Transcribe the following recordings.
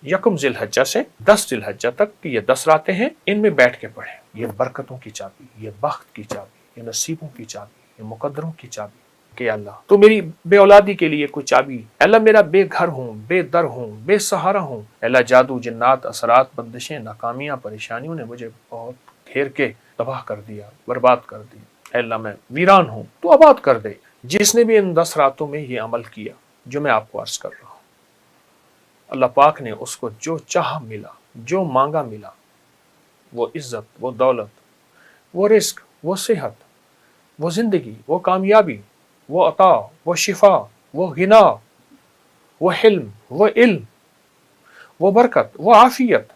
यकम ज़िलहज्जा से 10 ज़िलहज्जा तक की ये 10 रातें हैं, इनमें बैठ के पढ़ें। ये बरकतों की चाबी, ये बख्त की चाबी, ये नसीबों की चाबी, ये मुकद्दरों की चाबी कि अल्लाह तो मेरी बे औलादी के लिए कोई चाबी, अल्लाह मेरा बेघर हूँ, बेदर हूँ, बेसहारा हूँ, अल्लाह जादू जिन्नात असरात बंदिशें नाकामियाँ परेशानियों ने मुझे बहुत घेर के तबाह कर दिया, बर्बाद कर दिया, अल्लाह मैं वीरान हूँ, तो आबाद कर दे। जिसने भी इन 10 रातों में ये अमल किया जो मैं आपको अर्ज कर रहा हूँ, अल्लाह पाक ने उसको जो चाह मिला, जो मांगा मिला, वो इज्जत, वो दौलत, वो रिस्क, वो सेहत, वो जिंदगी, वो कामयाबी, वो अता, वो शिफा, वो गिना, वो हिल्म, वो इल्म, वो बरकत, वो आफियत,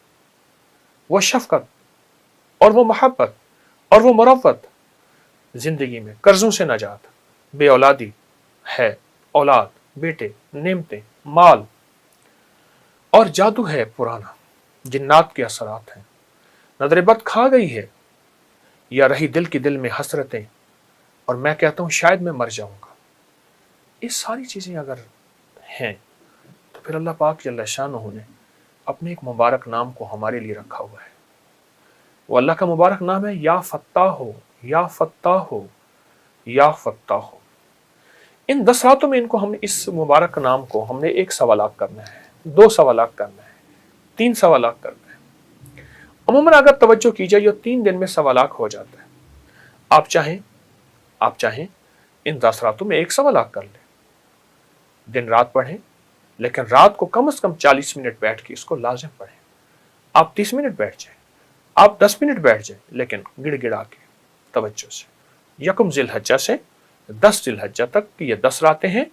वो शफकत और वो मोहब्बत और वो मुरव्वत, जिंदगी में कर्जों से नजात, बे औलादी है, औलाद, बेटे, नेमतें, माल और जादू है पुराना, जिन्नात के असरात हैं, नजर बद खा गई है या रही दिल की दिल में हसरतें, और मैं कहता हूँ शायद मैं मर जाऊंगा। ये सारी चीज़ें अगर हैं तो फिर अल्लाह पाक जल्ल शानहू ने अपने एक मुबारक नाम को हमारे लिए रखा हुआ है। वो अल्लाह का मुबारक नाम है या फत्ताह हो, या फत्ताह हो, या फत्ताह हो। इन 10 रातों में इनको हमने इस मुबारक नाम को हमने 1 सवालात करना है, 2 सवालात करना है, 3 सवालात करना है। अमूमन अगर तवज्जो की जाए ये 3 दिन में सवालात हो जाता है। आप चाहें इन 10 रातों में 1 सवालात कर लें, दिन रात पढ़ें, लेकिन रात को कम से कम 40 मिनट बैठ के इसको लाजिम पढ़ें। आप 30 मिनट बैठ जाएं, आप 10 मिनट बैठ जाएं, लेकिन गिड़गिड़ा के तवज्जो से। यकम ज़िलहज्जा से 10 ज़िलहज्जा तक की ये 10 रातें हैं,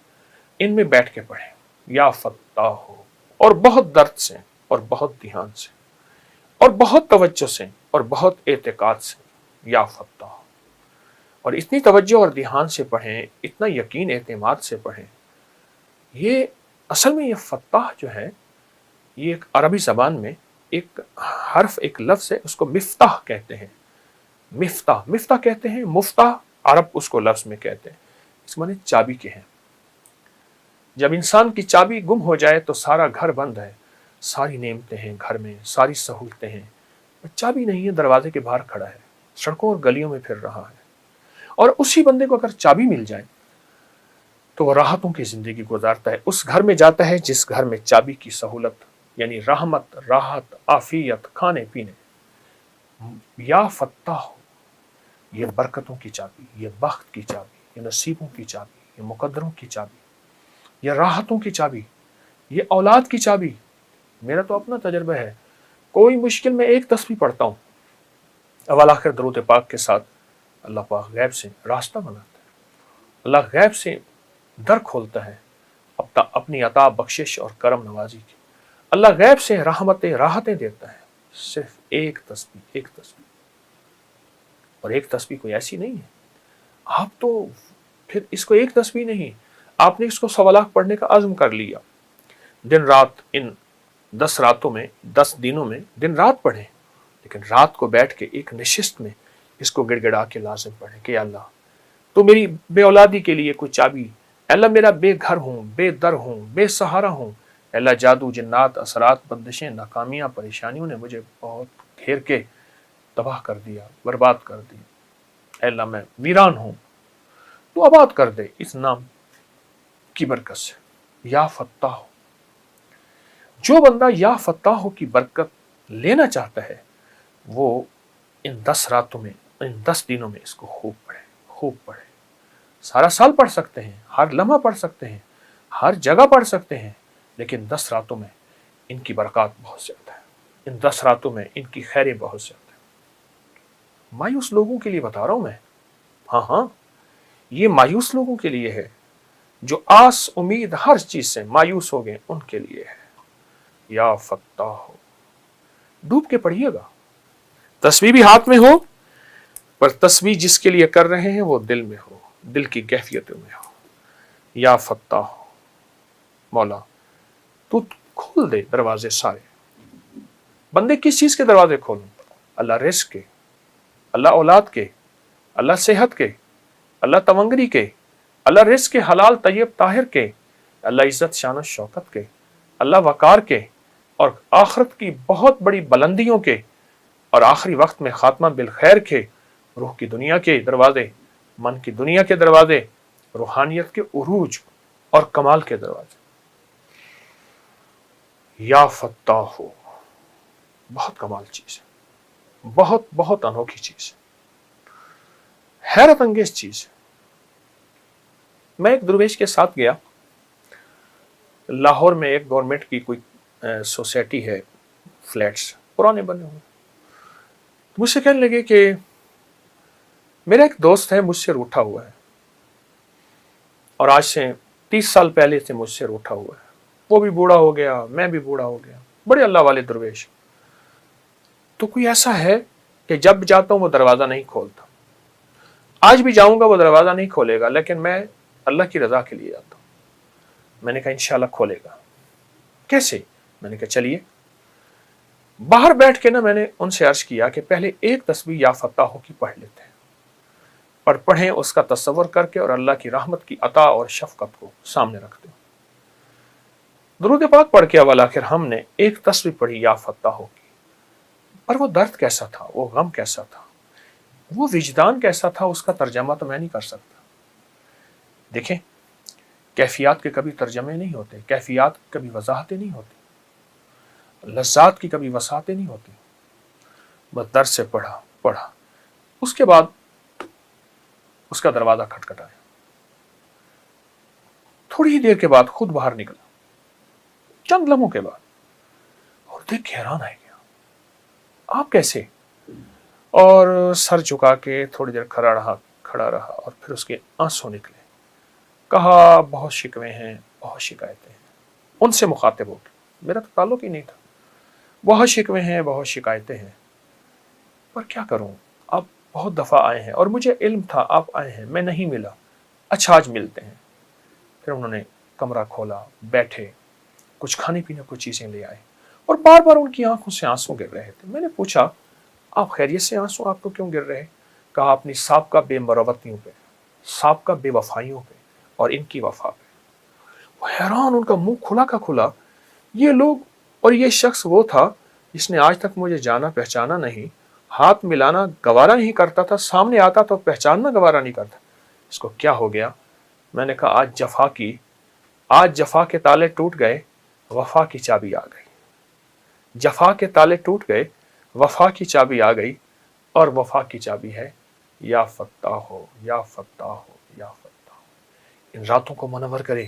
इनमें बैठ के पढ़ें या फत्ताह हो, और बहुत दर्द से और बहुत ध्यान से और बहुत तवज्जो से और बहुत एतकाद से या फत्ताह हो। और इतनी तवज्जो और ध्यान से पढ़ें, इतना यकीन एतमाद से पढ़ें। ये असल में ये फत्ताह जो है ये एक अरबी ज़बान में एक हर्फ, एक लफ्ज़ है, उसको मिफ्ताह कहते हैं। मिफ्ताह कहते हैं, मुफ्ताह अरब उसको लफ्ज़ में कहते हैं। इस माने चाबी के हैं। जब इंसान की चाबी गुम हो जाए तो सारा घर बंद है, सारी नेमतें हैं घर में, सारी सहूलतें हैं, चाबी नहीं है, दरवाजे के बाहर खड़ा है, सड़कों और गलियों में फिर रहा है। और उसी बंदे को अगर चाबी मिल जाए तो वह राहतों की जिंदगी गुजारता है। उस घर में जाता है जिस घर में चाबी की सहूलत यानी रहमत, राहत, आफियत, खाने पीने। या फत्ताह हो, ये बरकतों की चाबी, ये बख्त की चाबी, ये नसीबों की चाबी, ये मुकद्दरों की चाबी, ये राहतों की चाबी, ये औलाद की चाबी। मेरा तो अपना तजर्बा है, कोई मुश्किल में 1 तस्बीह पढ़ता हूँ, अव्वल आखिर दरूद पाक के साथ अल्लाह पाक गैब से रास्ता बनाता है, अल्लाह गैब से दर खोलता है अपनी अता, बख्शिश और करम नवाजी की। अल्लाह गैब से रहमतें, राहतें देता है। सिर्फ 1 तस्बीह, 1 तस्बीह। और 1 तस्बीह कोई ऐसी नहीं है, आप तो फिर इसको 1 तस्बीह नहीं, आपने इसको 1.25 लाख पढ़ने का अज़्म कर लिया। दिन रात इन 10 रातों में, 10 दिनों में दिन रात पढ़ें, लेकिन रात को बैठ के एक नशिस्त में इसको गिड़गिड़ा के लाजिम पढ़ें कि अल्लाह तो मेरी बे औलादी के लिए कोई चाबी, अल्लाह मेरा बेघर हूँ, बेदर हूँ, बेसहारा हूँ, अल्लाह जादू जिन्नात असरात बंदिशें नाकामियाँ परेशानियों ने मुझे बहुत घेर के तबाह कर दिया, बर्बाद कर दिया, अल्लाह मैं वीरान हूँ, तो आबाद कर दे इस नाम की बरकत से। या फत्ताह हो, जो बंदा या फत्ताह हो की बरकत लेना चाहता है वो इन 10 रातों में, इन 10 दिनों में इसको खूब पढ़े, खूब पढ़े। सारा साल पढ़ सकते हैं, हर लम्हा पढ़ सकते हैं, हर जगह पढ़ सकते हैं, लेकिन 10 रातों में इनकी बरकत बहुत ज़्यादा है, इन 10 रातों में इनकी खैरें बहुत ज़्यादा है। मायूस लोगों के लिए बता रहा हूँ मैं, हाँ, ये मायूस लोगों के लिए है, जो आस उम्मीद हर चीज़ से मायूस हो गए, उनके लिए है। या फत्ताह हो, डूब के पढ़िएगा। तस्बीह भी हाथ में हो, पर तस्बीह जिसके लिए कर रहे हैं वो दिल में हो, दिल की कैफियतों में हो। या फत्ताह हो, मौला तू खोल दे दरवाजे सारे। बंदे किस चीज़ के दरवाजे खोलूं? अल्लाह रिज़्क़ के, अल्लाह औलाद के, अल्लाह सेहत के, अल्लाह तवंगरी के, अल्लाह रिज़्क़ के हलाल तैयब ताहिर के, अल्लाह इज़्ज़त शान शौकत के, अल्लाह वकार के, اور آخرت کی بہت بڑی بلندیوں کے اور آخری وقت میں خاتمہ بالخیر کے، روح کی دنیا کے دروازے، من کی دنیا کے دروازے، روحانیت کے عروج اور کمال کے دروازے۔ یا فتاح ہو، بہت کمال چیز ہے، بہت بہت انوکھی چیز ہے، حیرت انگیز چیز ہے۔ میں ایک درویش کے ساتھ گیا، لاہور میں ایک گورنمنٹ کی کوئی سوسائٹی ہے، فلیٹس پرانے بنے ہوئے۔ مجھ سے کہنے لگے کہ میرا ایک دوست ہے، مجھ سے روٹھا ہوا ہے، اور آج سے 30 سال پہلے سے مجھ سے روٹھا ہوا ہے۔ وہ بھی بوڑھا ہو گیا، میں بھی بوڑھا ہو گیا، بڑے اللہ والے درویش۔ تو کوئی ایسا ہے کہ جب جاتا ہوں وہ دروازہ نہیں کھولتا، آج بھی جاؤں گا وہ دروازہ نہیں کھولے گا، لیکن میں اللہ کی رضا کے لیے جاتا ہوں۔ میں نے کہا انشاءاللہ کھولے گا۔ کیسے؟ میں نے کہا چلیے۔ باہر بیٹھ کے میں نے ان سے عرض کیا کہ پہلے ایک تسبیح یا فتح کی پڑھ لیتے ہیں، اور پڑھیں اس کا تصور کر کے، اور اللہ کی رحمت کی عطا اور شفقت کو سامنے رکھتے ہیں۔ درود پاک پڑھ کے اول آخر ہم نے ایک تسبیح پڑھی یا فتح کی، پر وہ درد کیسا تھا، وہ غم کیسا تھا، وہ وجدان کیسا تھا، اس کا ترجمہ تو میں نہیں کر سکتا۔ دیکھیں، کیفیات کے کبھی ترجمے نہیں ہوتے، کیفیات کی کبھی وضاحتیں نہیں ہوتی، لذات کی کبھی وسعتیں نہیں ہوتی۔ بس درد سے پڑھا، اس کے بعد اس کا دروازہ کھٹکھٹایا، تھوڑی ہی دیر کے بعد خود باہر نکلا، چند لمحوں کے بعد، اور دیکھ کے حیران آ گیا، آپ کیسے؟ اور سر جھکا کے تھوڑی دیر کھڑا رہا، اور پھر اس کے آنسو نکلے۔ کہا بہت شکوے ہیں، بہت شکایتیں ہیں۔ ان سے مخاطب ہو کے، میرا تو تعلق ہی نہیں تھا۔ بہت شکوے ہیں، بہت شکایتیں ہیں، پر کیا کروں، آپ بہت دفعہ آئے ہیں اور مجھے علم تھا آپ آئے ہیں، میں نہیں ملا، اچھا آج ملتے ہیں۔ پھر انہوں نے کمرہ کھولا، بیٹھے، کچھ کھانے پینے کو چیزیں لے آئے، اور بار بار ان کی آنکھوں سے آنسو گر رہے تھے۔ میں نے پوچھا آپ خیریت سے آنسو آپ کو کیوں گر رہے؟ کہا اپنی سابقہ بے مروتیوں پہ، سابقہ بے وفائیوں پہ، اور ان کی وفا پہ۔ وہ حیران، ان کا منہ کھلا کا کھلا۔ یہ لوگ، اور یہ شخص وہ تھا جس نے آج تک مجھے جانا پہچانا نہیں، ہاتھ ملانا گوارا نہیں کرتا تھا، سامنے آتا تو پہچاننا گوارا نہیں کرتا۔ اس کو کیا ہو گیا؟ میں نے کہا آج جفا کے تالے ٹوٹ گئے، وفا کی چابی آ گئی۔ جفا کے تالے ٹوٹ گئے، وفا کی چابی آ گئی، اور وفا کی چابی ہے یا فتح ہو، یا فتح ہو، یا فتح ہو۔ ان راتوں کو منور کرے،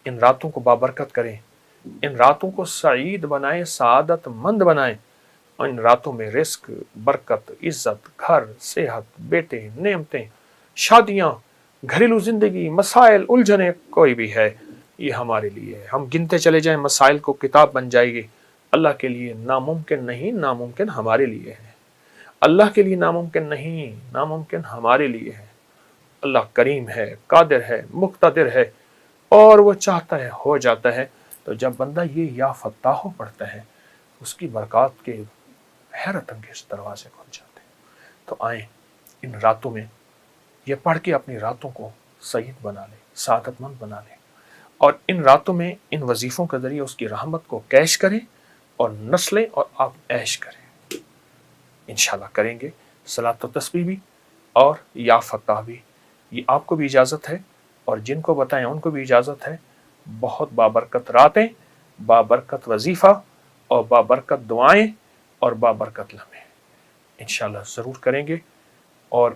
ان راتوں کو بابرکت کریں، ان راتوں کو سعید بنائیں، سعادت مند بنائیں، اور ان راتوں میں رزق، برکت، عزت، گھر، صحت، بیٹے، نعمتیں، شادیاں، گھریلو زندگی، مسائل، الجھنیں کوئی بھی ہے، یہ ہمارے لیے ہے۔ ہم گنتے چلے جائیں مسائل کو، کتاب بن جائے گی۔ اللہ کے لیے ناممکن نہیں، ناممکن ہمارے لیے ہے۔ اللہ کے لیے ناممکن نہیں، ناممکن ہمارے لیے ہے۔ اللہ کریم ہے، قادر ہے، مقتدر ہے، اور وہ چاہتا ہے ہو جاتا ہے۔ تو جب بندہ یہ یا فتح پڑھتا ہے، اس کی برکات کے حیرت انگیز دروازے کھل جاتے ہیں۔ تو آئیں ان راتوں میں یہ پڑھ کے اپنی راتوں کو سعید بنا لیں، سعادت مند بنا لیں، اور ان راتوں میں ان وظیفوں کے ذریعے اس کی رحمت کو کیش کریں اور نسلیں، اور آپ عیش کریں۔ انشاءاللہ کریں گے صلاۃ و تسبیح بھی اور یا فتح بھی۔ یہ آپ کو بھی اجازت ہے، اور جن کو بتائیں ان کو بھی اجازت ہے۔ بہت بابرکت راتیں، بابرکت وظیفہ، اور بابرکت دعائیں، اور بابرکت لمحے انشاءاللہ ضرور کریں گے، اور